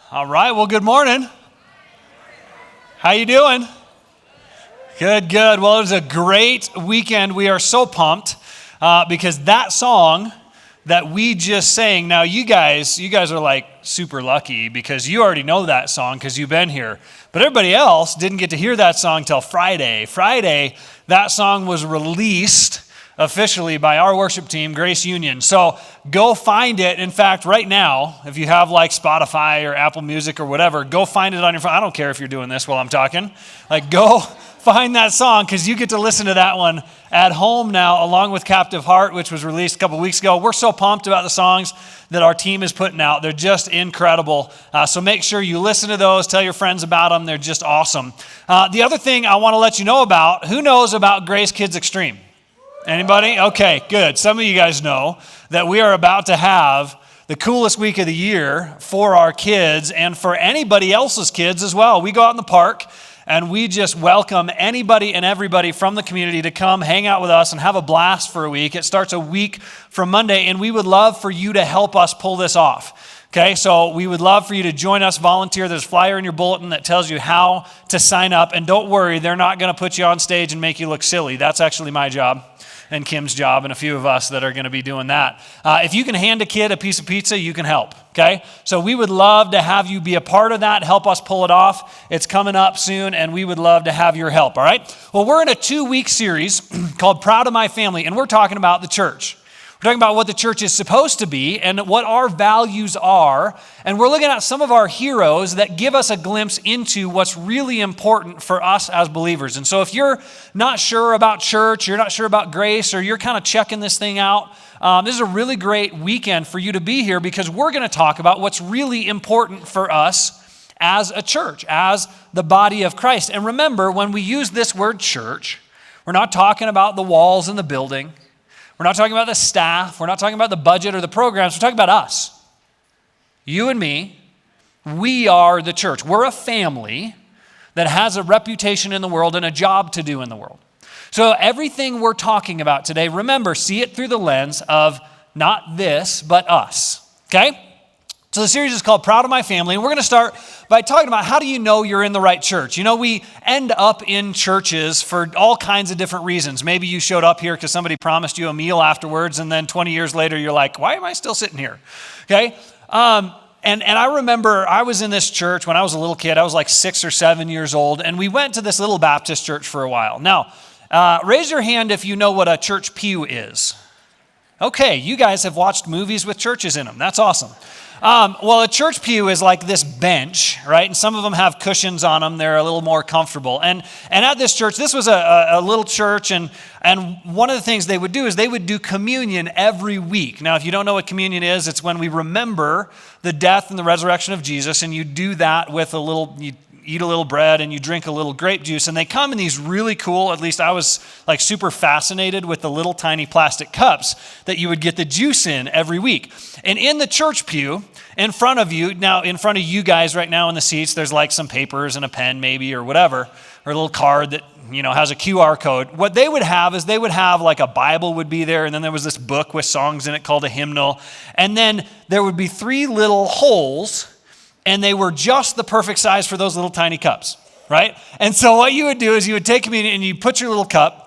All right, well, good morning. How you doing? Good. Well, it was a great weekend. We are so pumped because that song that we just sang, now you guys are like super lucky because you already know that song because you've been here. But everybody else didn't get to hear that song till Friday. Friday, that song was released officially by our worship team, Grace Union. So go find it. In fact, right now, if you have like Spotify or Apple Music or whatever, go find it on your phone. I don't care if you're doing this while I'm talking. Like, go find that song because you get to listen to that one at home now, along with Captive Heart, which was released a couple weeks ago. We're so pumped about the songs that our team is putting out. They're just incredible. So make sure you listen to those. Tell your friends about them. They're just awesome. The other thing I want to let you know about, who knows about Grace Kids Extreme? Anybody? Okay, good. Some of you guys know that we are about to have the coolest week of the year for our kids and for anybody else's kids as well. We go out in the park and we just welcome anybody and everybody from the community to come hang out with us and have a blast for a week. It starts a week from Monday, and we would love for you to help us pull this off. Okay, so we would love for you to join us, volunteer. There's a flyer in your bulletin that tells you how to sign up. And don't worry, they're not going to put you on stage and make you look silly. That's actually my job and Kim's job and a few of us that are going to be doing that. If you can hand a kid a piece of pizza, you can help, okay? So we would love to have you be a part of that, help us pull it off. It's coming up soon, and we would love to have your help, all right? Well, we're in a 2-week series called Proud of My Family, and we're talking about the church. We're talking about what the church is supposed to be and what our values are. And we're looking at some of our heroes that give us a glimpse into what's really important for us as believers. And so if you're not sure about church, you're not sure about grace, or you're kind of checking this thing out, this is a really great weekend for you to be here because we're going to talk about what's really important for us as a church, as the body of Christ. And remember, when we use this word church, we're not talking about the walls and the building. We're not talking about the staff. We're not talking about the budget or the programs. We're talking about us. You and me, we are the church. We're a family that has a reputation in the world and a job to do in the world. So everything we're talking about today, remember, see it through the lens of not this, but us. Okay? So the series is called Proud of My Family, and we're going to start by talking about how do you know you're in the right church. You know, we end up in churches for all kinds of different reasons. Maybe you showed up here because somebody promised you a meal afterwards, and then 20 years later, you're like, why am I still sitting here? Okay? And I remember I was in this church when I was a little kid. I was like 6 or 7 years old, and we went to this little Baptist church for a while. Now, raise your hand if you know what a church pew is. Okay, you guys have watched movies with churches in them. That's awesome. Well, a church pew is like this bench, right? And some of them have cushions on them. They're a little more comfortable. And at this church, this was a little church, and one of the things they would do is they would do communion every week. Now, if you don't know what communion is, it's when we remember the death and the resurrection of Jesus, and you do that with you eat a little bread and you drink a little grape juice. And they come in these really cool, at least I was like super fascinated with the little tiny plastic cups that you would get the juice in every week. And in the church pew, in front of you guys right now in the seats, there's like some papers and a pen maybe or whatever, or a little card that, has a QR code. What they would have is they would have like a Bible would be there, and then there was this book with songs in it called a hymnal. And then there would be 3 little holes, and they were just the perfect size for those little tiny cups, right? And so what you would do is you would take communion and you put your little cup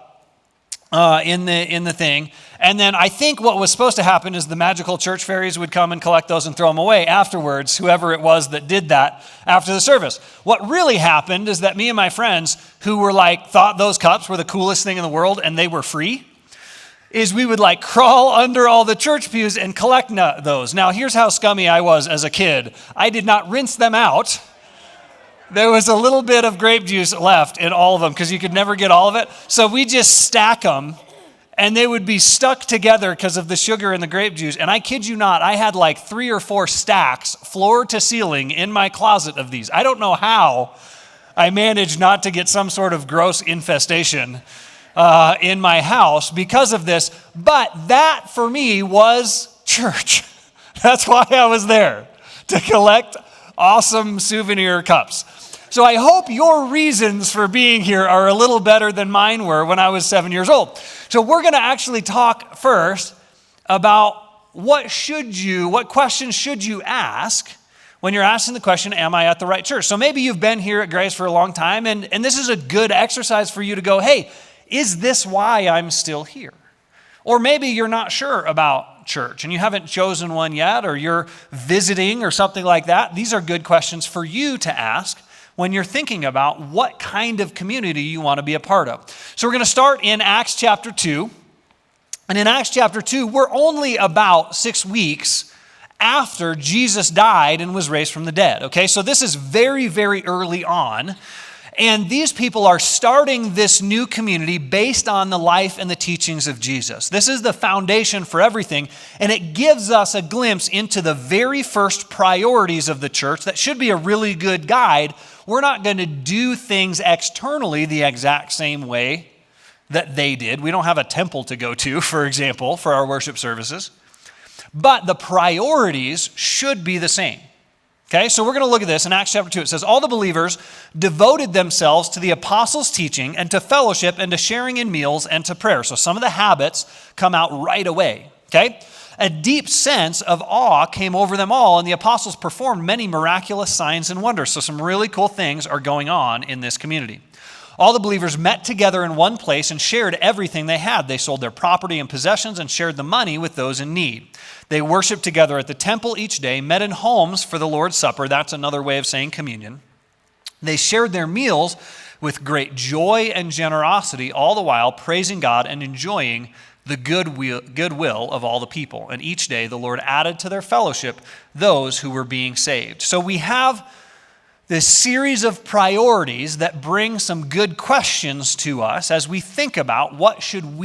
in the thing, and then I think what was supposed to happen is the magical church fairies would come and collect those and throw them away afterwards, whoever it was that did that after the service. What really happened is that me and my friends who were thought those cups were the coolest thing in the world and they were free, is we would crawl under all the church pews and collect those. Now, here's how scummy I was as a kid. I did not rinse them out. There was a little bit of grape juice left in all of them because you could never get all of it. So we just stack them, and they would be stuck together because of the sugar and the grape juice. And I kid you not, I had 3 or 4 stacks, floor to ceiling, in my closet of these. I don't know how I managed not to get some sort of gross infestation in my house because of this, but that for me was church. That's why I was there, to collect awesome souvenir cups. So I hope your reasons for being here are a little better than mine were when I was 7 years old. So we're going to actually talk first about what questions should you ask when you're asking the question, am I at the right church? So maybe you've been here at Grace for a long time, and this is a good exercise for you to go, hey, is this why I'm still here? Or maybe you're not sure about church and you haven't chosen one yet, or you're visiting or something like that. These are good questions for you to ask when you're thinking about what kind of community you want to be a part of. So we're going to start in Acts chapter 2. And in Acts chapter 2, we're only about 6 weeks after Jesus died and was raised from the dead. Okay, so this is very, very early on. And these people are starting this new community based on the life and the teachings of Jesus. This is the foundation for everything, and it gives us a glimpse into the very first priorities of the church that should be a really good guide. We're not going to do things externally the exact same way that they did. We don't have a temple to go to, for example, for our worship services. But the priorities should be the same. Okay, so we're going to look at this in Acts chapter 2. It says, all the believers devoted themselves to the apostles' teaching and to fellowship and to sharing in meals and to prayer. So some of the habits come out right away. Okay, a deep sense of awe came over them all, and the apostles performed many miraculous signs and wonders. So some really cool things are going on in this community. All the believers met together in one place and shared everything they had. They sold their property and possessions and shared the money with those in need. They worshiped together at the temple each day, met in homes for the Lord's Supper. That's another way of saying communion. They shared their meals with great joy and generosity, all the while praising God and enjoying the goodwill of all the people. And each day the Lord added to their fellowship those who were being saved. So we have this series of priorities that bring some good questions to us as we think about what should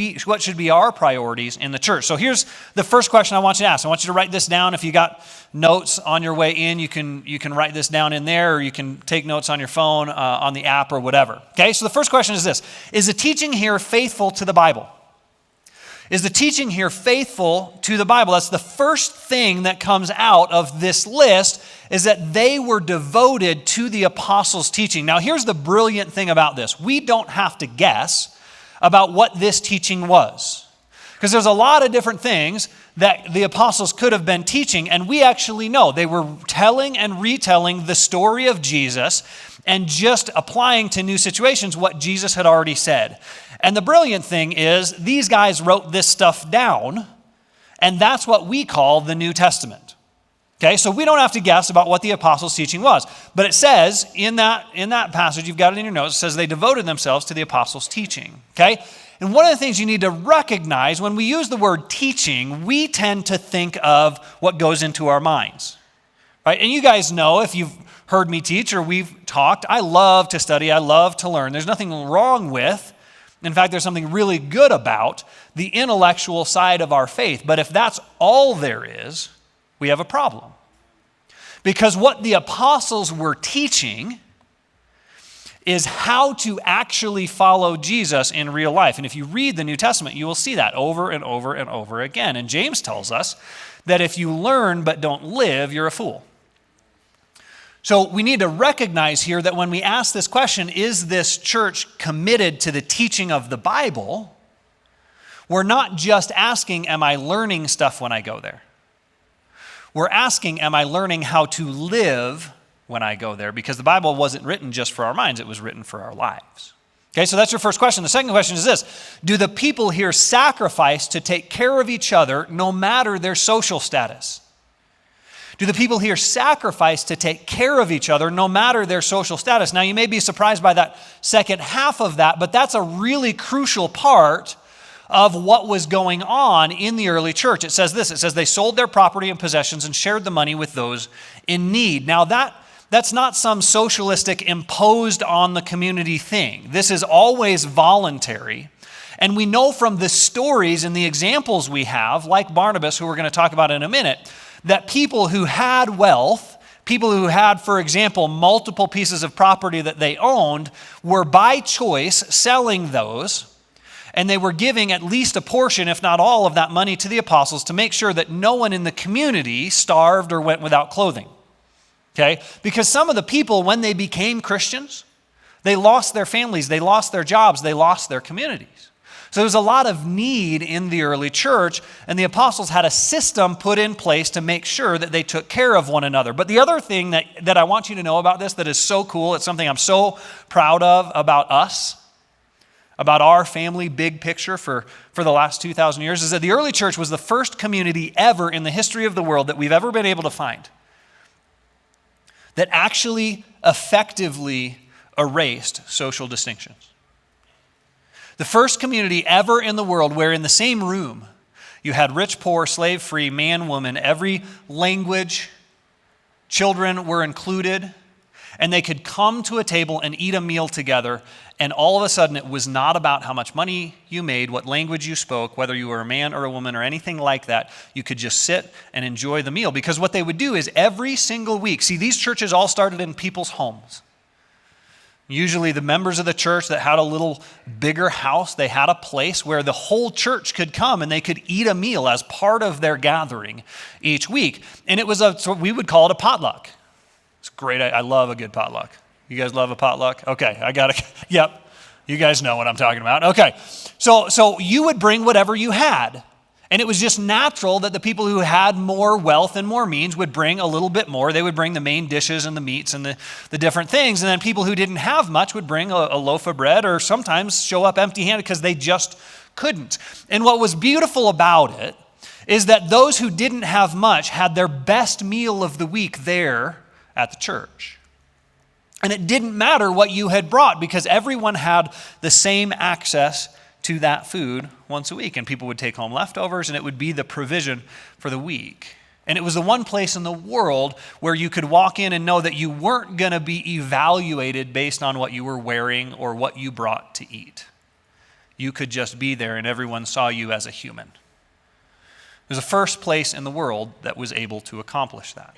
be our priorities in the church. So here's the first question I want you to ask. I want you to write this down. If you got notes on your way in, you can write this down in there, or you can take notes on your phone, on the app, or whatever. Okay, so the first question is this: is the teaching here faithful to the Bible? Is the teaching here faithful to the Bible? That's the first thing that comes out of this list, is that they were devoted to the apostles' teaching. Now, here's the brilliant thing about this. We don't have to guess about what this teaching was, because there's a lot of different things that the apostles could have been teaching, and we actually know they were telling and retelling the story of Jesus and just applying to new situations what Jesus had already said. And the brilliant thing is, these guys wrote this stuff down, and that's what we call the New Testament. Okay, so we don't have to guess about what the apostles' teaching was. But it says in that passage, you've got it in your notes, it says they devoted themselves to the apostles' teaching. Okay? And one of the things you need to recognize, when we use the word teaching, we tend to think of what goes into our minds. Right? And you guys know, if you've heard me teach or we've talked, I love to study, I love to learn. There's nothing wrong with, in fact, there's something really good about the intellectual side of our faith. But if that's all there is, we have a problem. Because what the apostles were teaching is how to actually follow Jesus in real life. And if you read the New Testament, you will see that over and over and over again. And James tells us that if you learn but don't live, you're a fool. So we need to recognize here that when we ask this question, is this church committed to the teaching of the Bible? We're not just asking, am I learning stuff when I go there? We're asking, am I learning how to live when I go there? Because the Bible wasn't written just for our minds, it was written for our lives. Okay, so that's your first question. The second question is this: do the people here sacrifice to take care of each other no matter their social status? Do the people here sacrifice to take care of each other no matter their social status? Now, you may be surprised by that second half of that, but that's a really crucial part of what was going on in the early church. It says this: it says they sold their property and possessions and shared the money with those in need. Now, that's not some socialistic imposed on the community thing. This is always voluntary. And we know from the stories and the examples we have, like Barnabas, who we're going to talk about in a minute, that people who had wealth, people who had, for example, multiple pieces of property that they owned, were by choice selling those, and they were giving at least a portion, if not all, of that money to the apostles to make sure that no one in the community starved or went without clothing. Okay? Because some of the people, when they became Christians, they lost their families, they lost their jobs, they lost their communities. So there was a lot of need in the early church, and the apostles had a system put in place to make sure that they took care of one another. But the other thing that I want you to know about this that is so cool, it's something I'm so proud of about us, about our family big picture for the last 2,000 years, is that the early church was the first community ever in the history of the world that we've ever been able to find that actually effectively erased social distinctions. The first community ever in the world where in the same room you had rich, poor, slave, free, man, woman, every language, children were included, and they could come to a table and eat a meal together, and all of a sudden it was not about how much money you made, what language you spoke, whether you were a man or a woman or anything like that. You could just sit and enjoy the meal, because what they would do is every single week, see, these churches all started in people's homes. Usually the members of the church that had a little bigger house, they had a place where the whole church could come and they could eat a meal as part of their gathering each week. And it was we would call it a potluck. It's great. I love a good potluck. You guys love a potluck? Okay, I got it. Yep, you guys know what I'm talking about. Okay, so you would bring whatever you had. And it was just natural that the people who had more wealth and more means would bring a little bit more. They would bring the main dishes and the meats and the different things. And then people who didn't have much would bring a loaf of bread, or sometimes show up empty-handed because they just couldn't. And what was beautiful about it is that those who didn't have much had their best meal of the week there at the church. And it didn't matter what you had brought, because everyone had the same access to that food once a week, and people would take home leftovers, and it would be the provision for the week. And it was the one place in the world where you could walk in and know that you weren't going to be evaluated based on what you were wearing or what you brought to eat. You could just be there, and everyone saw you as a human. It was the first place in the world that was able to accomplish that.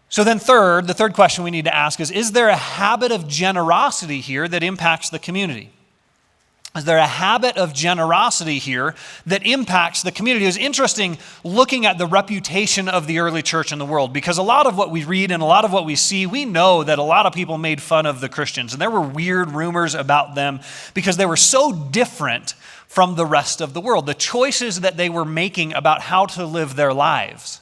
So then the third question we need to ask is there a habit of generosity here that impacts the community? Is there a habit of generosity here that impacts the community? It was interesting looking at the reputation of the early church in the world, because a lot of what we read and a lot of what we see, we know that a lot of people made fun of the Christians, and there were weird rumors about them because they were so different from the rest of the world. The choices that they were making about how to live their lives.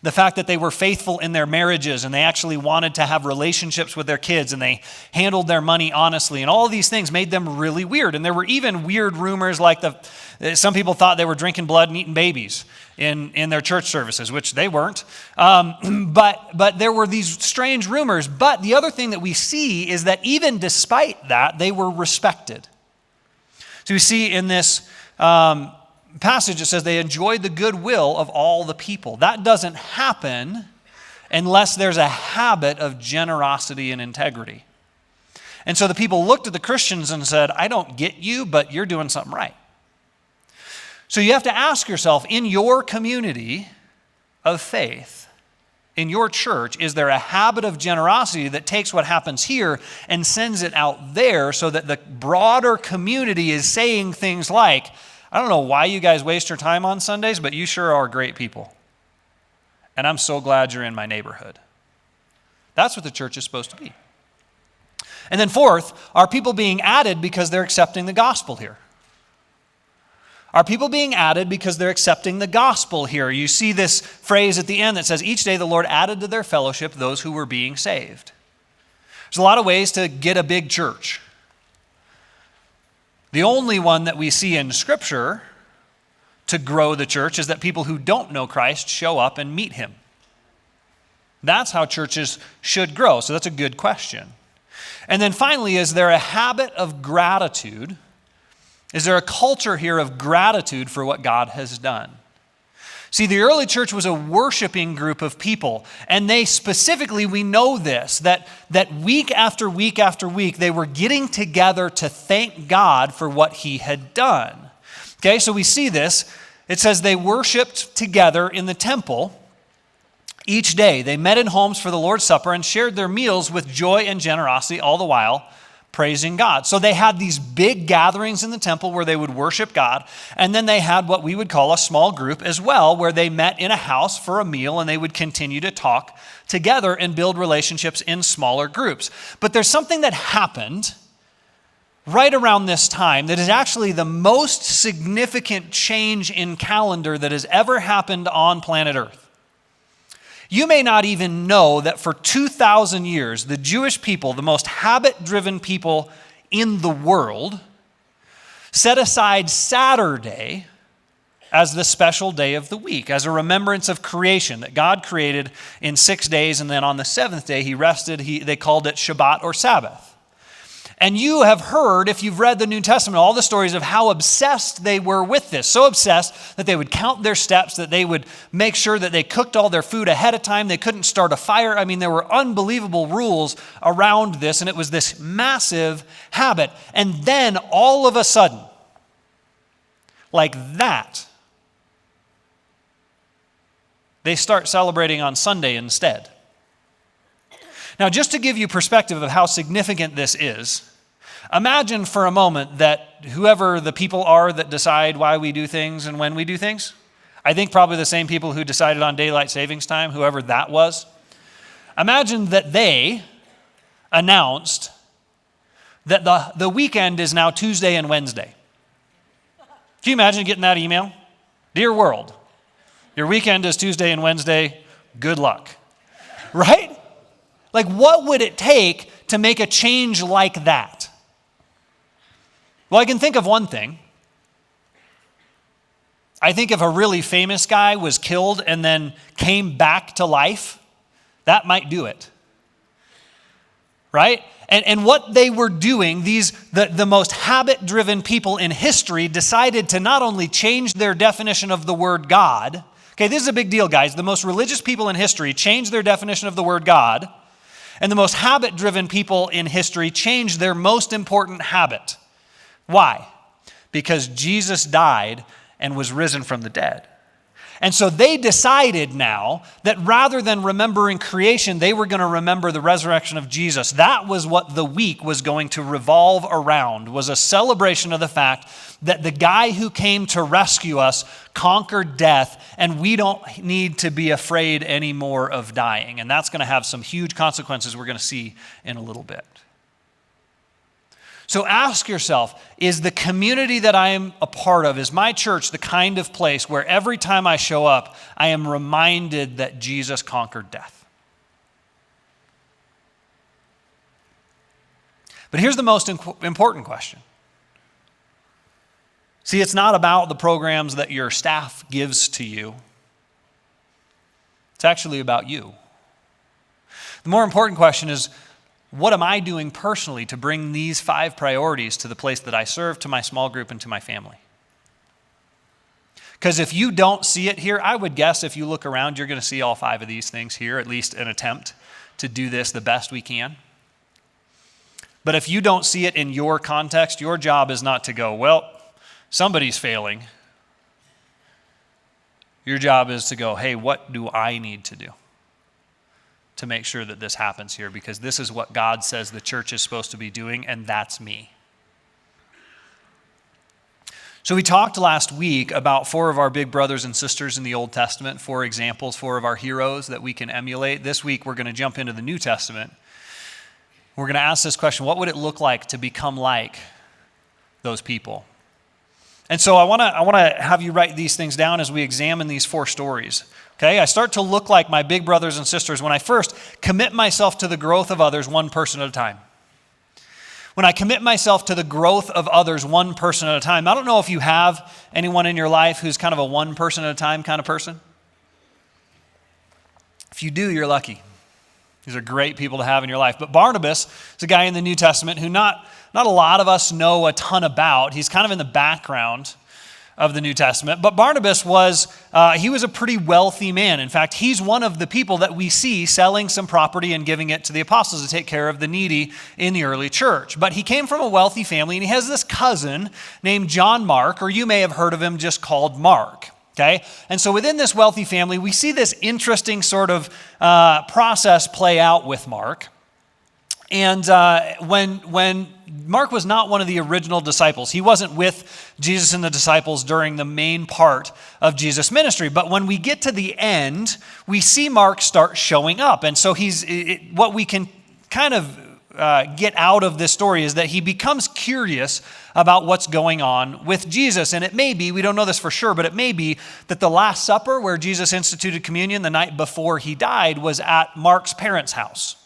The fact that they were faithful in their marriages, and they actually wanted to have relationships with their kids, and they handled their money honestly, and all of these things made them really weird. And there were even weird rumors like some people thought they were drinking blood and eating babies in their church services, which they weren't. But there were these strange rumors. But the other thing that we see is that even despite that, they were respected. So we see in this passage, it says they enjoyed the goodwill of all the people. That doesn't happen unless there's a habit of generosity and integrity. And so the people looked at the Christians and said, I don't get you, but you're doing something right. So you have to ask yourself, in your community of faith, in your church, is there a habit of generosity that takes what happens here and sends it out there so that the broader community is saying things like, I don't know why you guys waste your time on Sundays, but you sure are great people. And I'm so glad you're in my neighborhood. That's what the church is supposed to be. And then fourth, are people being added because they're accepting the gospel here? Are people being added because they're accepting the gospel here? You see this phrase at the end that says, each day the Lord added to their fellowship those who were being saved. There's a lot of ways to get a big church. The only one that we see in Scripture to grow the church is that people who don't know Christ show up and meet him. That's how churches should grow. So that's a good question. And then finally, is there a habit of gratitude? Is there a culture here of gratitude for what God has done? See, the early church was a worshiping group of people, and they specifically, we know this, that week after week after week, they were getting together to thank God for what he had done. Okay, so we see this. It says they worshiped together in the temple each day. They met in homes for the Lord's Supper and shared their meals with joy and generosity, all the while praising God. So they had these big gatherings in the temple where they would worship God, and then they had what we would call a small group as well, where they met in a house for a meal and they would continue to talk together and build relationships in smaller groups. But there's something that happened right around this time that is actually the most significant change in calendar that has ever happened on planet Earth. You may not even know that for 2,000 years, the Jewish people, the most habit-driven people in the world, set aside Saturday as the special day of the week, as a remembrance of creation, that God created in 6 days, and then on the seventh day he rested. They called it Shabbat or Sabbath. And you have heard, if you've read the New Testament, all the stories of how obsessed they were with this. So obsessed that they would count their steps, that they would make sure that they cooked all their food ahead of time. They couldn't start a fire. I mean, there were unbelievable rules around this, and it was this massive habit. And then all of a sudden, like that, they start celebrating on Sunday instead. Now, just to give you perspective of how significant this is, imagine for a moment that whoever the people are that decide why we do things and when we do things, I think probably the same people who decided on daylight savings time, whoever that was, imagine that they announced that the weekend is now Tuesday and Wednesday. Can you imagine getting that email? Dear world, your weekend is Tuesday and Wednesday, good luck. Right? Like, what would it take to make a change like that? Well, I can think of one thing. I think if a really famous guy was killed and then came back to life, that might do it. Right? And what they were doing, the most habit-driven people in history decided to not only change their definition of the word God. Okay, this is a big deal, guys. The most religious people in history changed their definition of the word God. And the most habit-driven people in history changed their most important habit. Why? Because Jesus died and was risen from the dead. And so they decided now that rather than remembering creation, they were going to remember the resurrection of Jesus. That was what the week was going to revolve around, was a celebration of the fact that the guy who came to rescue us conquered death, and we don't need to be afraid anymore of dying. And that's going to have some huge consequences we're going to see in a little bit. So ask yourself, is the community that I am a part of, is my church the kind of place where every time I show up, I am reminded that Jesus conquered death? But here's the most important question. See, it's not about the programs that your staff gives to you. It's actually about you. The more important question is, what am I doing personally to bring these 5 priorities to the place that I serve, to my small group, and to my family? Because if you don't see it here, I would guess if you look around, you're going to see all 5 of these things here, at least an attempt to do this the best we can. But if you don't see it in your context, your job is not to go, well, somebody's failing. Your job is to go, hey, what do I need to do to make sure that this happens here? Because this is what God says the church is supposed to be doing, and that's me. So we talked last week about 4 of our big brothers and sisters in the Old Testament, 4 examples, 4 of our heroes that we can emulate. This week we're going to jump into the New Testament. We're going to ask this question: what would it look like to become like those people? And so I want to have you write these things down as we examine these 4 stories. Okay, I start to look like my big brothers and sisters when I first commit myself to the growth of others one person at a time. When I commit myself to the growth of others one person at a time. I don't know if you have anyone in your life who's kind of a one person at a time kind of person. If you do, you're lucky. These are great people to have in your life. But Barnabas is a guy in the New Testament who not a lot of us know a ton about. He's kind of in the background of the New Testament. But Barnabas was a pretty wealthy man. In fact, he's one of the people that we see selling some property and giving it to the apostles to take care of the needy in the early church. But he came from a wealthy family, and he has this cousin named John Mark, or you may have heard of him just called Mark. Okay? And so within this wealthy family, we see this interesting sort of process play out with Mark. And when Mark was not one of the original disciples, he wasn't with Jesus and the disciples during the main part of Jesus' ministry. But when we get to the end, we see Mark start showing up. And so what we can kind of get out of this story is that he becomes curious about what's going on with Jesus. And it may be, we don't know this for sure, but it may be that the Last Supper where Jesus instituted communion the night before he died was at Mark's parents' house.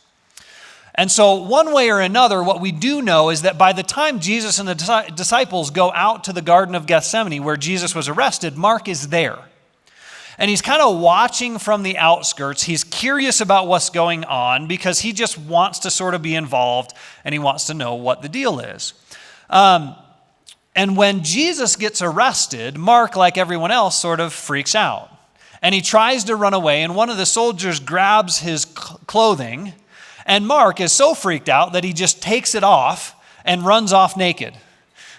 And so one way or another, what we do know is that by the time Jesus and the disciples go out to the Garden of Gethsemane where Jesus was arrested, Mark is there. And he's kind of watching from the outskirts. He's curious about what's going on because he just wants to sort of be involved and he wants to know what the deal is. And when Jesus gets arrested, Mark, like everyone else, sort of freaks out. And he tries to run away, and one of the soldiers grabs his clothing. And Mark is so freaked out that he just takes it off and runs off naked.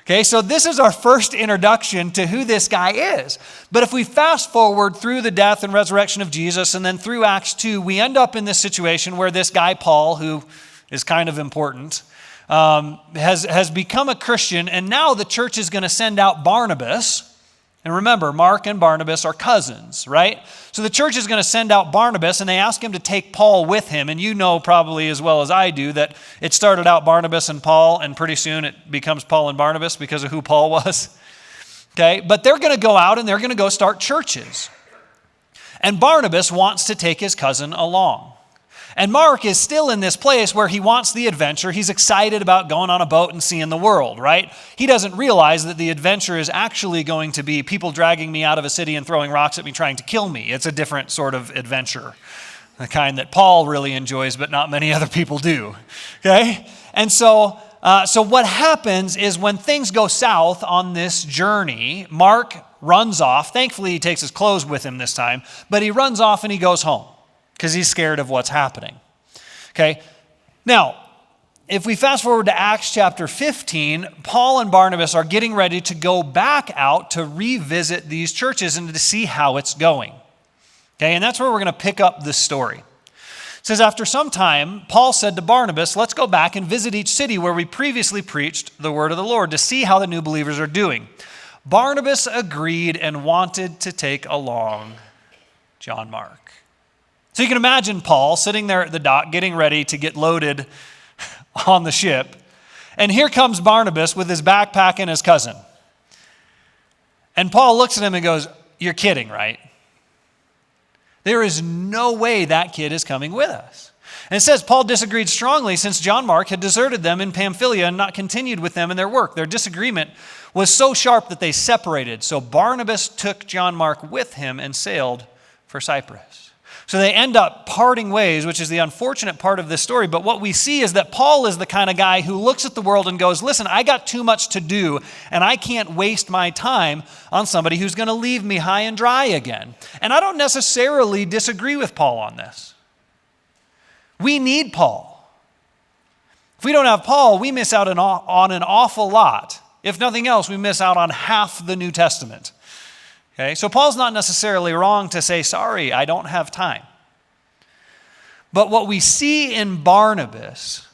Okay, so this is our first introduction to who this guy is. But if we fast forward through the death and resurrection of Jesus and then through Acts 2, we end up in this situation where this guy, Paul, who is kind of important, has become a Christian. And now the church is going to send out Barnabas. And remember, Mark and Barnabas are cousins, right? So the church is going to send out Barnabas, and they ask him to take Paul with him. And you know probably as well as I do that it started out Barnabas and Paul, and pretty soon it becomes Paul and Barnabas because of who Paul was. Okay, but they're going to go out and they're going to go start churches. And Barnabas wants to take his cousin along. And Mark is still in this place where he wants the adventure. He's excited about going on a boat and seeing the world, right? He doesn't realize that the adventure is actually going to be people dragging me out of a city and throwing rocks at me trying to kill me. It's a different sort of adventure, the kind that Paul really enjoys, but not many other people do, okay? And so what happens is when things go south on this journey, Mark runs off. Thankfully, he takes his clothes with him this time, but he runs off and he goes home, because he's scared of what's happening. Okay? Now, if we fast forward to Acts chapter 15, Paul and Barnabas are getting ready to go back out to revisit these churches and to see how it's going. Okay? And that's where we're going to pick up this story. It says, after some time, Paul said to Barnabas, let's go back and visit each city where we previously preached the word of the Lord to see how the new believers are doing. Barnabas agreed and wanted to take along John Mark. So you can imagine Paul sitting there at the dock getting ready to get loaded on the ship. And here comes Barnabas with his backpack and his cousin. And Paul looks at him and goes, you're kidding, right? There is no way that kid is coming with us. And it says Paul disagreed strongly since John Mark had deserted them in Pamphylia and not continued with them in their work. Their disagreement was so sharp that they separated. So Barnabas took John Mark with him and sailed for Cyprus. So they end up parting ways, which is the unfortunate part of this story. But what we see is that Paul is the kind of guy who looks at the world and goes, listen, I got too much to do, and I can't waste my time on somebody who's going to leave me high and dry again. And I don't necessarily disagree with Paul on this. We need Paul. If we don't have Paul, we miss out on an awful lot. If nothing else, we miss out on half the New Testament. Okay, so Paul's not necessarily wrong to say, sorry, I don't have time. But what we see in Barnabas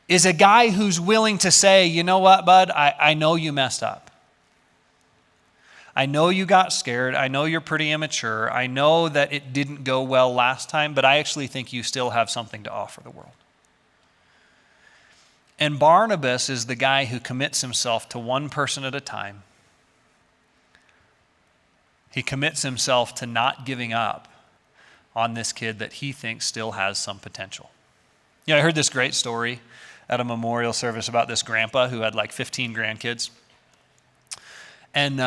is a guy who's willing to say, you know what, bud, I know you messed up. I know you got scared. I know you're pretty immature. I know that it didn't go well last time, but I actually think you still have something to offer the world. And Barnabas is the guy who commits himself to one person at a time. He commits himself to not giving up on this kid that he thinks still has some potential. You know, I heard this great story at a memorial service about this grandpa who had like 15 grandkids. And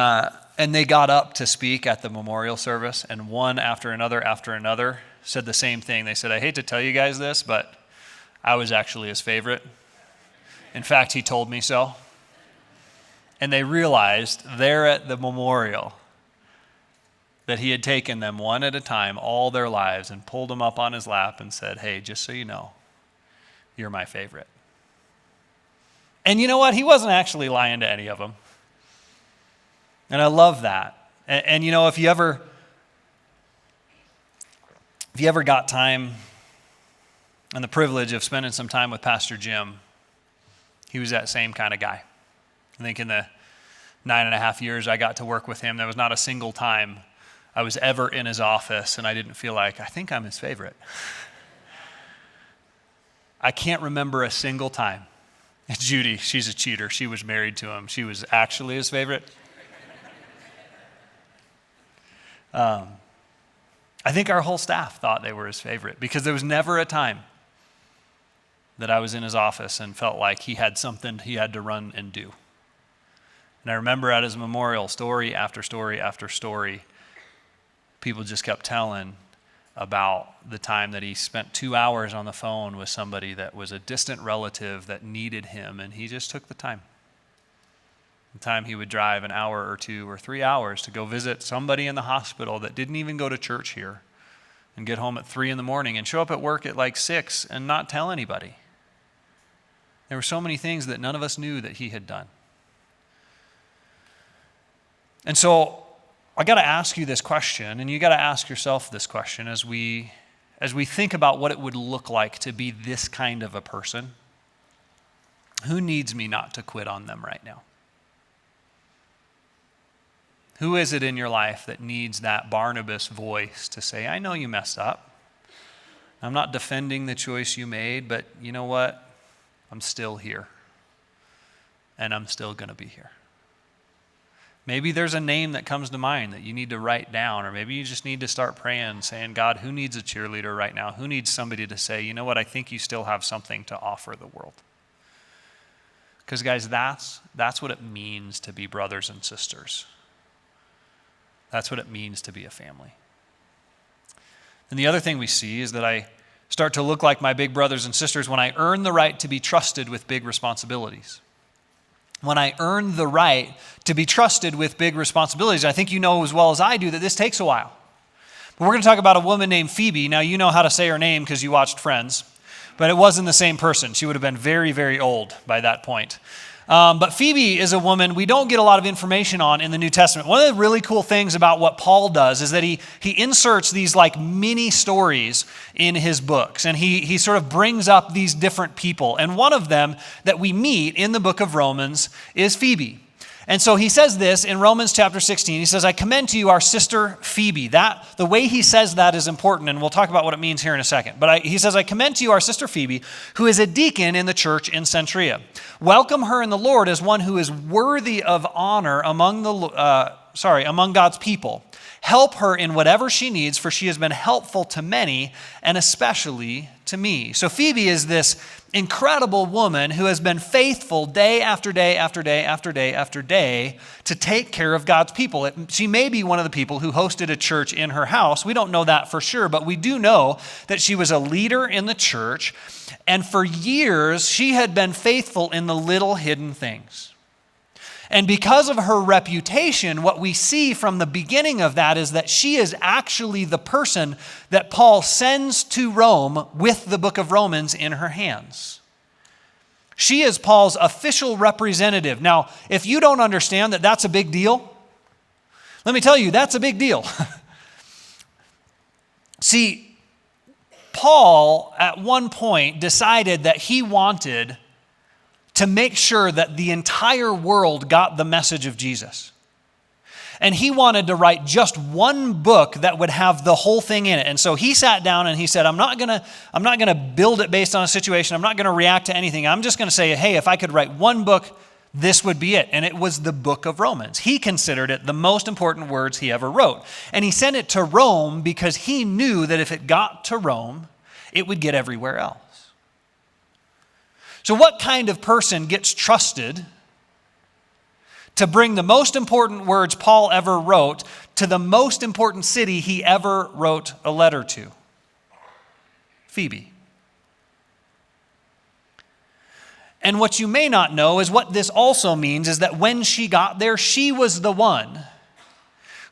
they got up to speak at the memorial service, and one after another said the same thing. They said, I hate to tell you guys this, but I was actually his favorite. In fact, he told me so. And they realized there at the memorial that he had taken them one at a time all their lives and pulled them up on his lap and said, hey, just so you know, you're my favorite. And you know what? He wasn't actually lying to any of them. And I love that. And you know, if you ever got time and the privilege of spending some time with Pastor Jim, he was that same kind of guy. I think in the 9.5 years I got to work with him, there was not a single time I was ever in his office and I didn't feel like, I think I'm his favorite. I can't remember a single time. Judy, she's a cheater. She was married to him. She was actually his favorite. I think our whole staff thought they were his favorite because there was never a time that I was in his office and felt like he had something he had to run and do. And I remember at his memorial, story after story after story, people just kept telling about the time that he spent 2 hours on the phone with somebody that was a distant relative that needed him, and he just took the time. The time he would drive an hour or 2 or 3 hours to go visit somebody in the hospital that didn't even go to church here and get home at 3 a.m. and show up at work at like 6 and not tell anybody. There were so many things that none of us knew that he had done. And so I got to ask you this question, and you got to ask yourself this question as we think about what it would look like to be this kind of a person. Who needs me not to quit on them right now? Who is it in your life that needs that Barnabas voice to say, I know you messed up. I'm not defending the choice you made, but you know what? I'm still here, and I'm still going to be here. Maybe there's a name that comes to mind that you need to write down, or maybe you just need to start praying, saying, God, who needs a cheerleader right now? Who needs somebody to say, you know what, I think you still have something to offer the world? Because guys, that's what it means to be brothers and sisters. That's what it means to be a family. And the other thing we see is that I start to look like my big brothers and sisters when I earn the right to be trusted with big responsibilities. When I earn the right to be trusted with big responsibilities. I think you know as well as I do that this takes a while. But we're going to talk about a woman named Phoebe. Now, you know how to say her name because you watched Friends, but it wasn't the same person. She would have been very, very old by that point. But Phoebe is a woman we don't get a lot of information on in the New Testament. One of the really cool things about what Paul does is that he inserts these like mini stories in his books, and he sort of brings up these different people. And one of them that we meet in the book of Romans is Phoebe. And so he says this in Romans chapter 16. He says, I commend to you our sister Phoebe. The way he says that is important, and we'll talk about what it means here in a second. But he says, I commend to you our sister Phoebe, who is a deacon in the church in Cenchrea. Welcome her in the Lord as one who is worthy of honor among God's people. Help her in whatever she needs, for she has been helpful to many, and especially to me. So Phoebe is this incredible woman who has been faithful day after day after day after day after day to take care of God's people. She may be one of the people who hosted a church in her house. We don't know that for sure, but we do know that she was a leader in the church, and for years she had been faithful in the little hidden things. And because of her reputation, what we see from the beginning of that is that she is actually the person that Paul sends to Rome with the book of Romans in her hands. She is Paul's official representative. Now, if you don't understand that that's a big deal, let me tell you, that's a big deal. See, Paul at one point decided that he wanted to make sure that the entire world got the message of Jesus. And he wanted to write just one book that would have the whole thing in it. And so he sat down and he said, I'm not gonna build it based on a situation. I'm not gonna react to anything. I'm just gonna say, hey, if I could write one book, this would be it. And it was the book of Romans. He considered it the most important words he ever wrote. And he sent it to Rome because he knew that if it got to Rome, it would get everywhere else. So what kind of person gets trusted to bring the most important words Paul ever wrote to the most important city he ever wrote a letter to? Phoebe. And what you may not know is what this also means is that when she got there, she was the one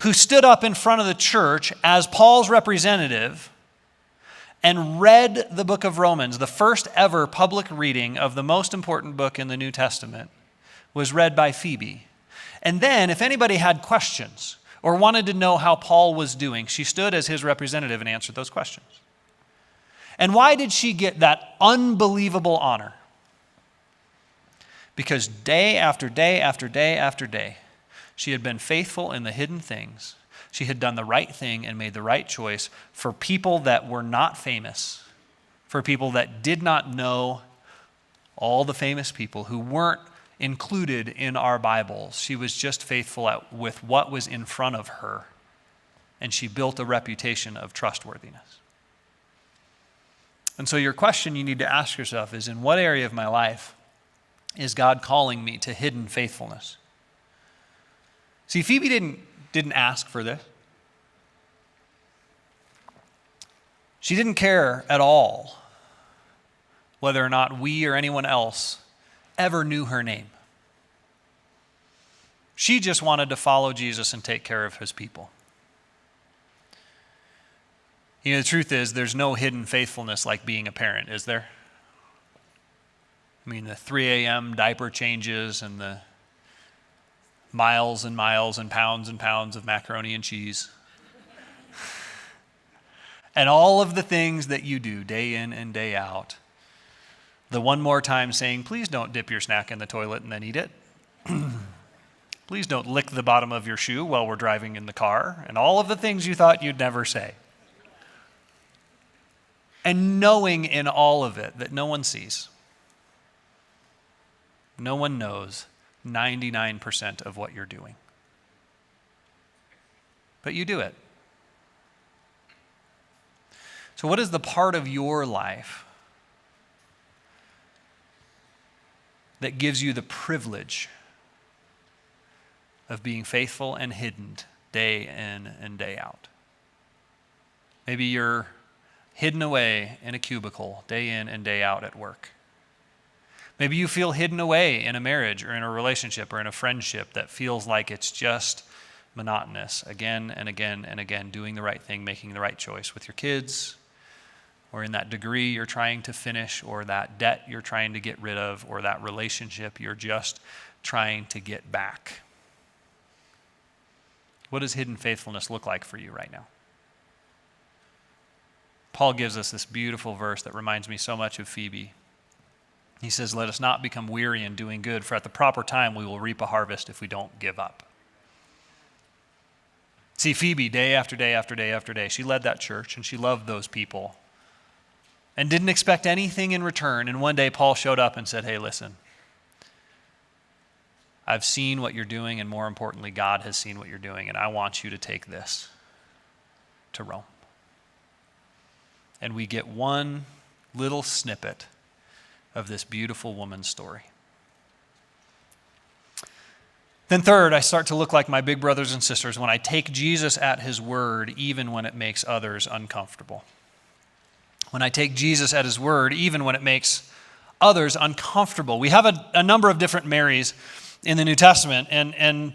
who stood up in front of the church as Paul's representative and read the book of Romans. The first ever public reading of the most important book in the New Testament was read by Phoebe. And then, if anybody had questions or wanted to know how Paul was doing, she stood as his representative and answered those questions. And why did she get that unbelievable honor? Because day after day after day after day, she had been faithful in the hidden things. She had done the right thing and made the right choice for people that were not famous, for people that did not know all the famous people who weren't included in our Bibles. She was just faithful with what was in front of her, and she built a reputation of trustworthiness. And so your question you need to ask yourself is, in what area of my life is God calling me to hidden faithfulness? See, Phoebe didn't ask for this. She didn't care at all whether or not we or anyone else ever knew her name. She just wanted to follow Jesus and take care of his people. You know, the truth is, there's no hidden faithfulness like being a parent, is there? I mean, the 3 a.m. diaper changes and the miles and miles and pounds of macaroni and cheese. And all of the things that you do day in and day out. The one more time saying, please don't dip your snack in the toilet and then eat it. Please don't lick the bottom of your shoe while we're driving in the car. And all of the things you thought you'd never say. And knowing in all of it that no one sees. No one knows 99% of what you're doing. But you do it. So what is the part of your life that gives you the privilege of being faithful and hidden day in and day out? Maybe you're hidden away in a cubicle day in and day out at work. Maybe you feel hidden away in a marriage or in a relationship or in a friendship that feels like it's just monotonous again and again and again, doing the right thing, making the right choice with your kids, or in that degree you're trying to finish, or that debt you're trying to get rid of, or that relationship you're just trying to get back. What does hidden faithfulness look like for you right now? Paul gives us this beautiful verse that reminds me so much of Phoebe. He says, let us not become weary in doing good, for at the proper time we will reap a harvest if we don't give up. See, Phoebe, day after day after day after day, she led that church and she loved those people and didn't expect anything in return. And one day Paul showed up and said, hey, listen, I've seen what you're doing, and more importantly, God has seen what you're doing, and I want you to take this to Rome. And we get one little snippet of this beautiful woman's story. Then third, I start to look like my big brothers and sisters when I take Jesus at his word, even when it makes others uncomfortable. When I take Jesus at his word, even when it makes others uncomfortable. We have a number of different Marys in the New Testament, and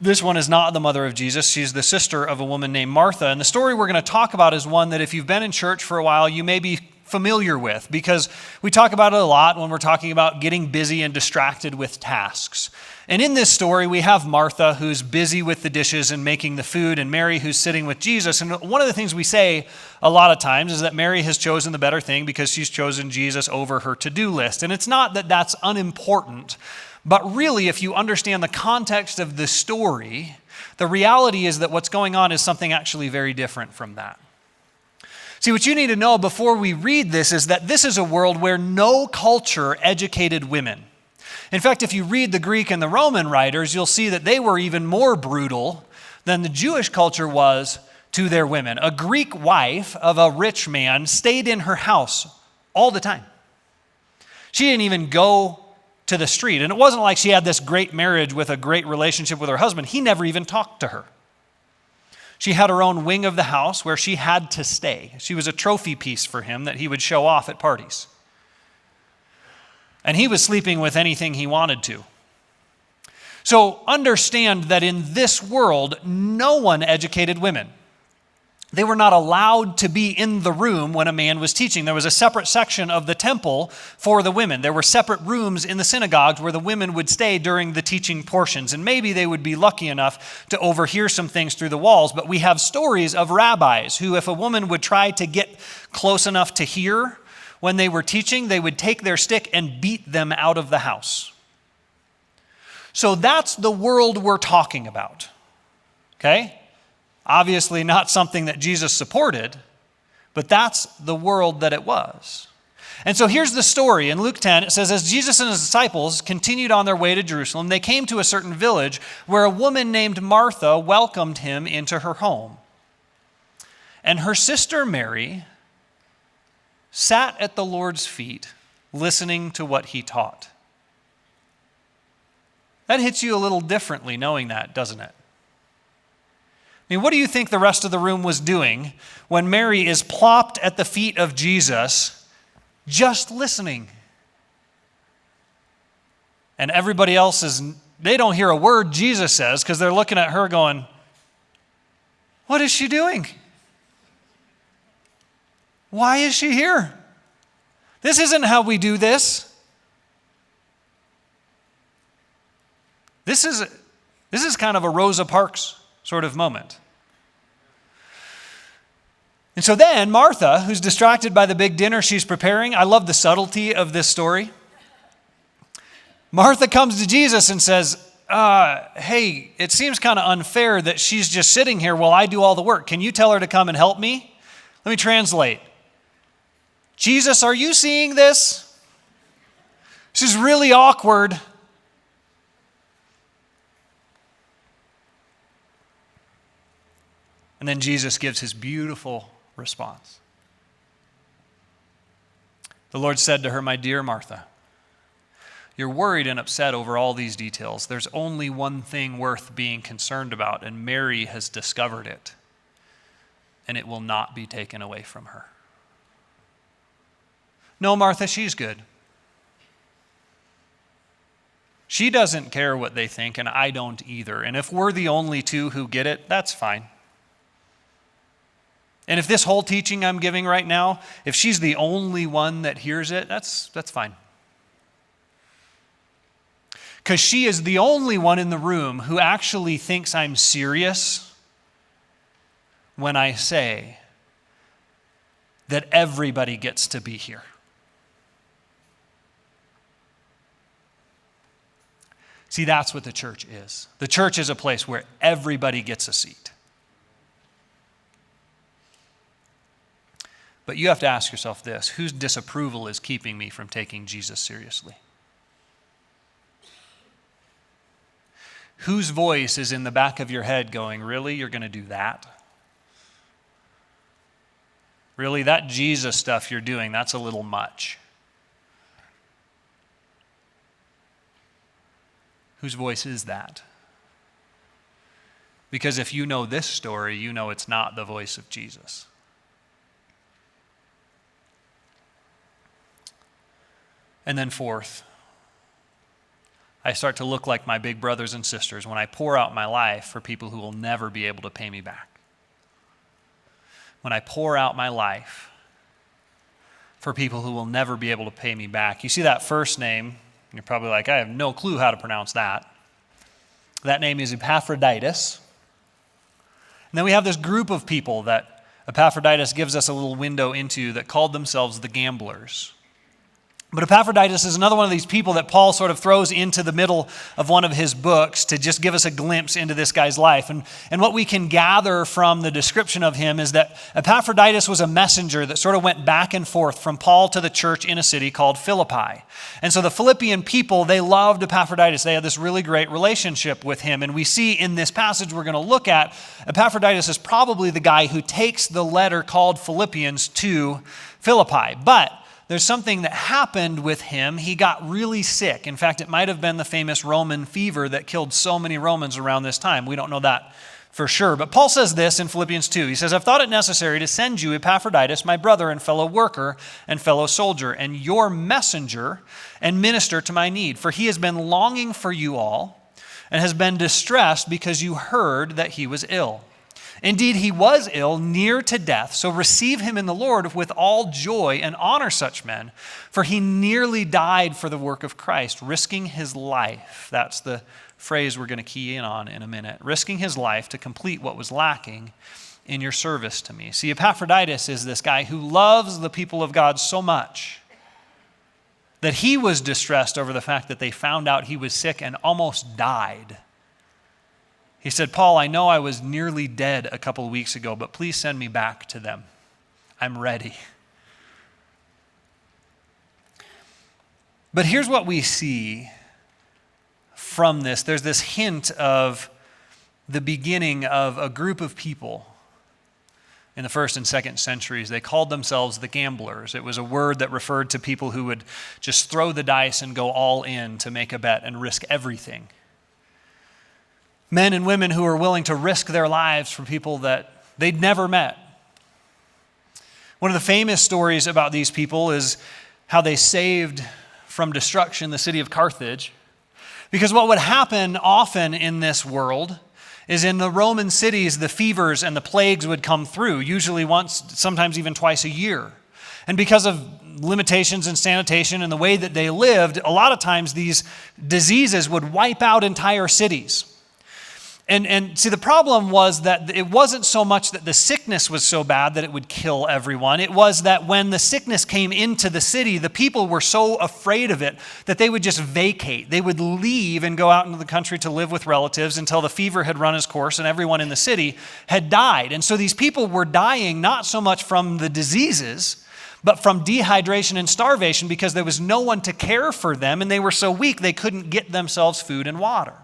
this one is not the mother of Jesus. She's the sister of a woman named Martha. And the story we're going to talk about is one that if you've been in church for a while, you may be familiar with, because we talk about it a lot when we're talking about getting busy and distracted with tasks. And in this story, we have Martha, who's busy with the dishes and making the food, and Mary, who's sitting with Jesus. And one of the things we say a lot of times is that Mary has chosen the better thing because she's chosen Jesus over her to-do list. And it's not that that's unimportant, but really, if you understand the context of the story, the reality is that what's going on is something actually very different from that. See, what you need to know before we read this is that this is a world where no culture educated women. In fact, if you read the Greek and the Roman writers, you'll see that they were even more brutal than the Jewish culture was to their women. A Greek wife of a rich man stayed in her house all the time. She didn't even go to the street. And it wasn't like she had this great marriage with a great relationship with her husband. He never even talked to her. She had her own wing of the house where she had to stay. She was a trophy piece for him that he would show off at parties. And he was sleeping with anything he wanted to. So understand that in this world, no one educated women. They were not allowed to be in the room when a man was teaching. There was a separate section of the temple for the women. There were separate rooms in the synagogues where the women would stay during the teaching portions. And maybe they would be lucky enough to overhear some things through the walls. But we have stories of rabbis who, if a woman would try to get close enough to hear when they were teaching, they would take their stick and beat them out of the house. So that's the world we're talking about. Okay? Obviously not something that Jesus supported, But that's the world that it was. And so here's the story. In Luke 10, it says, as Jesus and his disciples continued on their way to Jerusalem, they came to a certain village where a woman named Martha welcomed him into her home. And her sister Mary sat at the Lord's feet, listening to what he taught. That hits you a little differently knowing that, doesn't it? I mean, what do you think the rest of the room was doing when Mary is plopped at the feet of Jesus, just listening? And everybody else they don't hear a word Jesus says because they're looking at her going, what is she doing? Why is she here? This isn't how we do this. This is kind of a Rosa Parks sort of moment. And so then Martha, who's distracted by the big dinner she's preparing, I love the subtlety of this story. Martha comes to Jesus and says, hey, it seems kind of unfair that she's just sitting here while I do all the work. Can you tell her to come and help me? Let me translate. Jesus, are you seeing this? This is really awkward. And then Jesus gives his beautiful response. The Lord said to her, my dear Martha, you're worried and upset over all these details. There's only one thing worth being concerned about, and Mary has discovered it, and it will not be taken away from her. No, Martha, she's good. She doesn't care what they think, and I don't either. And if we're the only two who get it, that's fine. And if this whole teaching I'm giving right now, if she's the only one that hears it, that's fine. Because she is the only one in the room who actually thinks I'm serious when I say that everybody gets to be here. See, that's what the church is. The church is a place where everybody gets a seat. But you have to ask yourself this: whose disapproval is keeping me from taking Jesus seriously? Whose voice is in the back of your head going, really, you're going to do that? Really, that Jesus stuff you're doing, that's a little much. Whose voice is that? Because if you know this story, you know it's not the voice of Jesus. And then fourth, I start to look like my big brothers and sisters when I pour out my life for people who will never be able to pay me back. When I pour out my life for people who will never be able to pay me back. You see that first name, you're probably like, I have no clue how to pronounce that. That name is Epaphroditus. And then we have this group of people that Epaphroditus gives us a little window into that called themselves the gamblers. But Epaphroditus is another one of these people that Paul sort of throws into the middle of one of his books to just give us a glimpse into this guy's life. And what we can gather from the description of him is that Epaphroditus was a messenger that sort of went back and forth from Paul to the church in a city called Philippi. And so the Philippian people, they loved Epaphroditus. They had this really great relationship with him. And we see in this passage we're going to look at, Epaphroditus is probably the guy who takes the letter called Philippians to Philippi. But there's something that happened with him. He got really sick. In fact, it might have been the famous Roman fever that killed so many Romans around this time. We don't know that for sure. But Paul says this in Philippians 2. He says, I've thought it necessary to send you Epaphroditus, my brother and fellow worker and fellow soldier, and your messenger and minister to my need. For he has been longing for you all and has been distressed because you heard that he was ill. Indeed, he was ill, near to death, so receive him in the Lord with all joy and honor such men, for he nearly died for the work of Christ, risking his life. That's the phrase we're going to key in on in a minute. Risking his life to complete what was lacking in your service to me. See, Epaphroditus is this guy who loves the people of God so much that he was distressed over the fact that they found out he was sick and almost died. He said, Paul, I know I was nearly dead a couple of weeks ago, but please send me back to them. I'm ready. But here's what we see from this. There's this hint of the beginning of a group of people in the first and second centuries. They called themselves the gamblers. It was a word that referred to people who would just throw the dice and go all in to make a bet and risk everything. Men and women who were willing to risk their lives for people that they'd never met. One of the famous stories about these people is how they saved from destruction the city of Carthage. Because what would happen often in this world is in the Roman cities, the fevers and the plagues would come through, usually once, sometimes even twice a year. And because of limitations in sanitation and the way that they lived, a lot of times these diseases would wipe out entire cities. And see, the problem was that it wasn't so much that the sickness was so bad that it would kill everyone. It was that when the sickness came into the city, the people were so afraid of it that they would just vacate. They would leave and go out into the country to live with relatives until the fever had run its course and everyone in the city had died. And so these people were dying not so much from the diseases, but from dehydration and starvation because there was no one to care for them and they were so weak they couldn't get themselves food and water.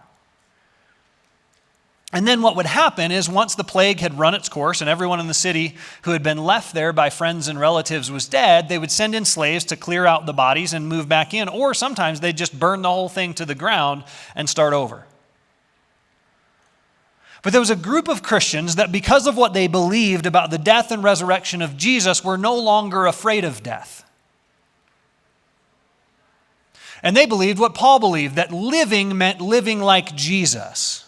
And then what would happen is once the plague had run its course and everyone in the city who had been left there by friends and relatives was dead, they would send in slaves to clear out the bodies and move back in. Or sometimes they'd just burn the whole thing to the ground and start over. But there was a group of Christians that because of what they believed about the death and resurrection of Jesus were no longer afraid of death. And they believed what Paul believed, that living meant living like Jesus.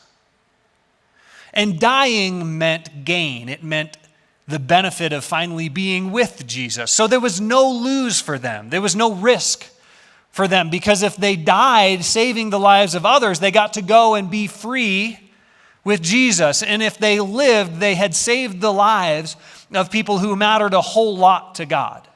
And dying meant gain. It meant the benefit of finally being with Jesus. So there was no lose for them. There was no risk for them because if they died saving the lives of others, they got to go and be free with Jesus. And if they lived, they had saved the lives of people who mattered a whole lot to God.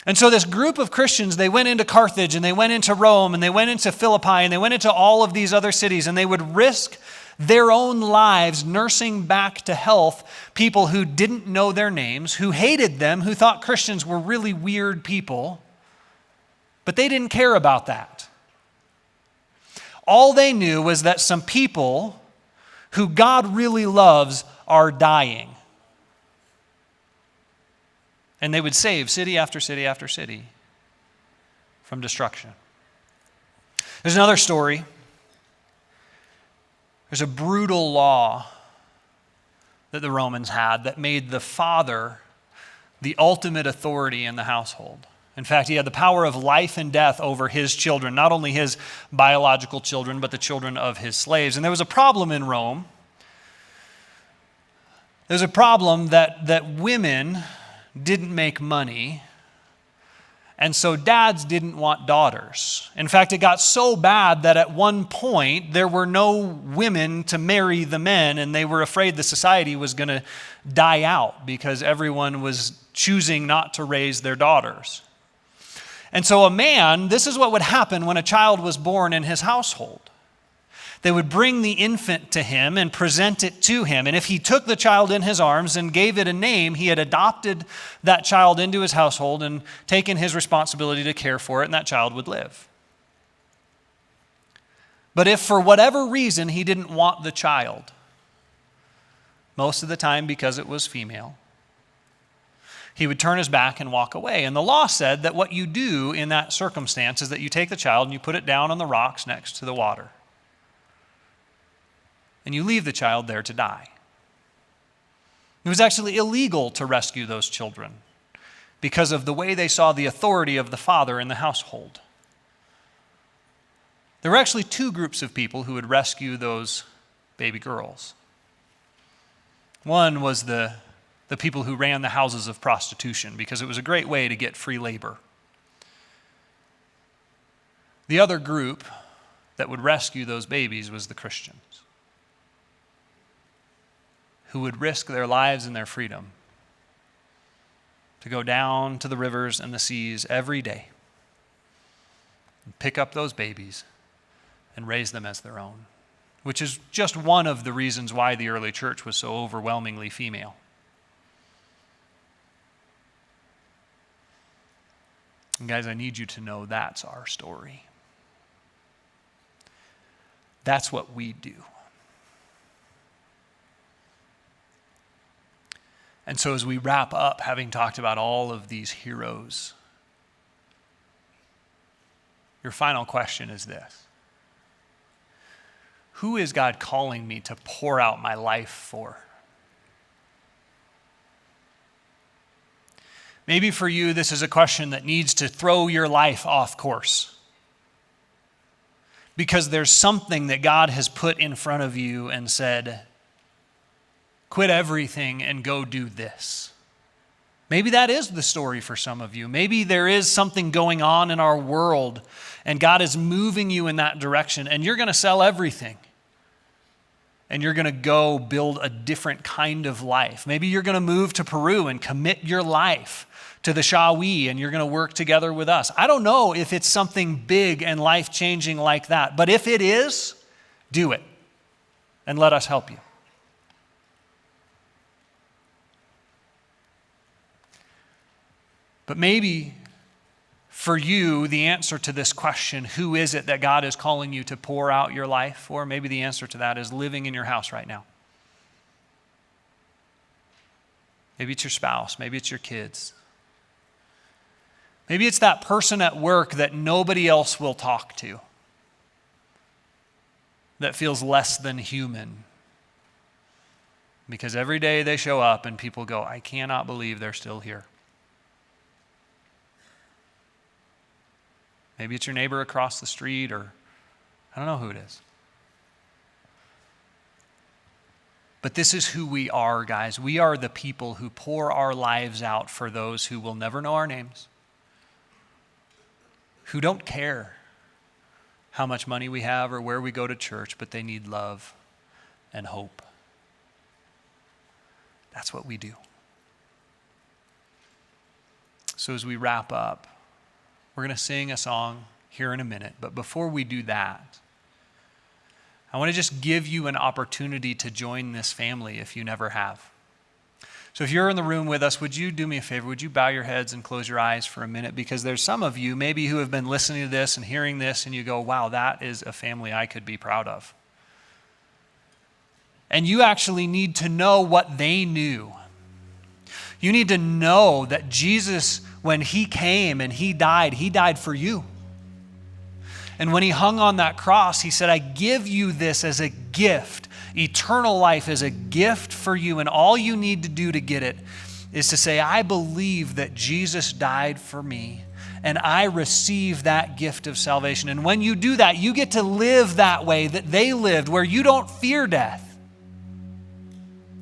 And so this group of Christians, they went into Carthage and they went into Rome and they went into Philippi and they went into all of these other cities and they would risk their own lives nursing back to health people who didn't know their names, who hated them, who thought Christians were really weird people, but they didn't care about that. All they knew was that some people who God really loves are dying. And they would save city after city after city from destruction. There's another story. There's a brutal law that the Romans had that made the father the ultimate authority in the household. In fact, he had the power of life and death over his children, not only his biological children, but the children of his slaves. And there was a problem in Rome. There's a problem that women didn't make money, and so dads didn't want daughters. In fact, it got so bad that at one point there were no women to marry the men, and they were afraid the society was going to die out because everyone was choosing not to raise their daughters. And so a man, this is what would happen when a child was born in his household. They would bring the infant to him and present it to him. And if he took the child in his arms and gave it a name, he had adopted that child into his household and taken his responsibility to care for it, and that child would live. But if for whatever reason he didn't want the child, most of the time because it was female, he would turn his back and walk away. And the law said that what you do in that circumstance is that you take the child and you put it down on the rocks next to the water. And you leave the child there to die. It was actually illegal to rescue those children because of the way they saw the authority of the father in the household. There were actually two groups of people who would rescue those baby girls. One was the people who ran the houses of prostitution because it was a great way to get free labor. The other group that would rescue those babies was the Christians, who would risk their lives and their freedom to go down to the rivers and the seas every day and pick up those babies and raise them as their own, which is just one of the reasons why the early church was so overwhelmingly female. And guys, I need you to know that's our story. That's what we do. And so as we wrap up, having talked about all of these heroes, your final question is this: who is God calling me to pour out my life for? Maybe for you, this is a question that needs to throw your life off course, because there's something that God has put in front of you and said, quit everything and go do this. Maybe that is the story for some of you. Maybe there is something going on in our world and God is moving you in that direction, and you're going to sell everything and you're going to go build a different kind of life. Maybe you're going to move to Peru and commit your life to the Shawi, and you're going to work together with us. I don't know if it's something big and life-changing like that, but if it is, do it and let us help you. But maybe for you, the answer to this question, who is it that God is calling you to pour out your life for? Maybe the answer to that is living in your house right now. Maybe it's your spouse. Maybe it's your kids. Maybe it's that person at work that nobody else will talk to, that feels less than human. Because every day they show up and people go, I cannot believe they're still here. Maybe it's your neighbor across the street, or I don't know who it is. But this is who we are, guys. We are the people who pour our lives out for those who will never know our names, who don't care how much money we have or where we go to church, but they need love and hope. That's what we do. So as we wrap up, we're going to sing a song here in a minute. But before we do that, I want to just give you an opportunity to join this family if you never have. So if you're in the room with us, would you do me a favor? Would you bow your heads and close your eyes for a minute? Because there's some of you maybe who have been listening to this and hearing this, and you go, wow, that is a family I could be proud of. And you actually need to know what they knew. You need to know that Jesus, when he came and he died for you. And when he hung on that cross, he said, I give you this as a gift. Eternal life is a gift for you, and all you need to do to get it is to say, I believe that Jesus died for me, and I receive that gift of salvation. And when you do that, you get to live that way that they lived, where you don't fear death.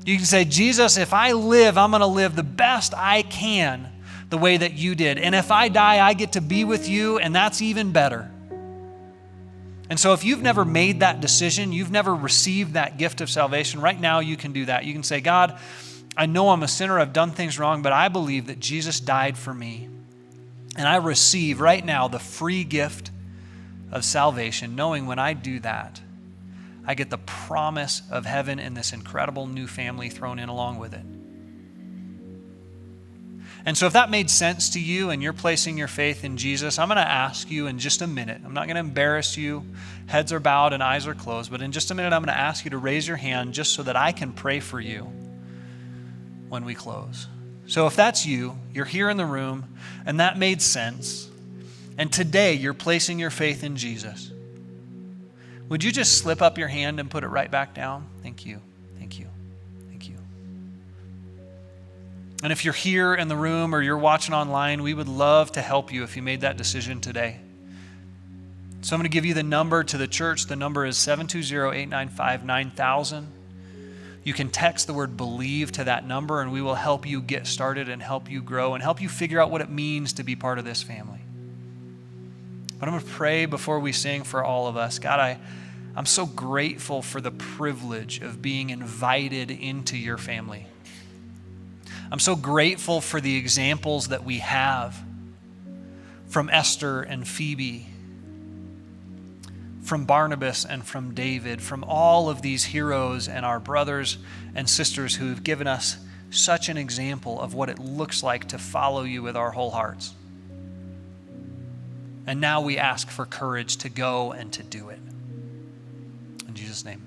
You can say, Jesus, if I live, I'm going to live the best I can the way that you did. And if I die, I get to be with you, and that's even better. And so if you've never made that decision, you've never received that gift of salvation, right now you can do that. You can say, God, I know I'm a sinner, I've done things wrong, but I believe that Jesus died for me. And I receive right now the free gift of salvation, knowing when I do that, I get the promise of heaven and this incredible new family thrown in along with it. And so if that made sense to you and you're placing your faith in Jesus, I'm going to ask you in just a minute. I'm not going to embarrass you. Heads are bowed and eyes are closed. But in just a minute, I'm going to ask you to raise your hand just so that I can pray for you when we close. So if that's you, you're here in the room and that made sense, and today you're placing your faith in Jesus, would you just slip up your hand and put it right back down? Thank you. Thank you. Thank you. And if you're here in the room or you're watching online, we would love to help you if you made that decision today. So I'm going to give you the number to the church. The number is 720-895-9000. You can text the word believe to that number, and we will help you get started and help you grow and help you figure out what it means to be part of this family. But I'm going to pray before we sing for all of us. God, I'm so grateful for the privilege of being invited into your family. I'm so grateful for the examples that we have from Esther and Phoebe, from Barnabas and from David, from all of these heroes and our brothers and sisters who have given us such an example of what it looks like to follow you with our whole hearts. And now we ask for courage to go and to do it. In Jesus' name.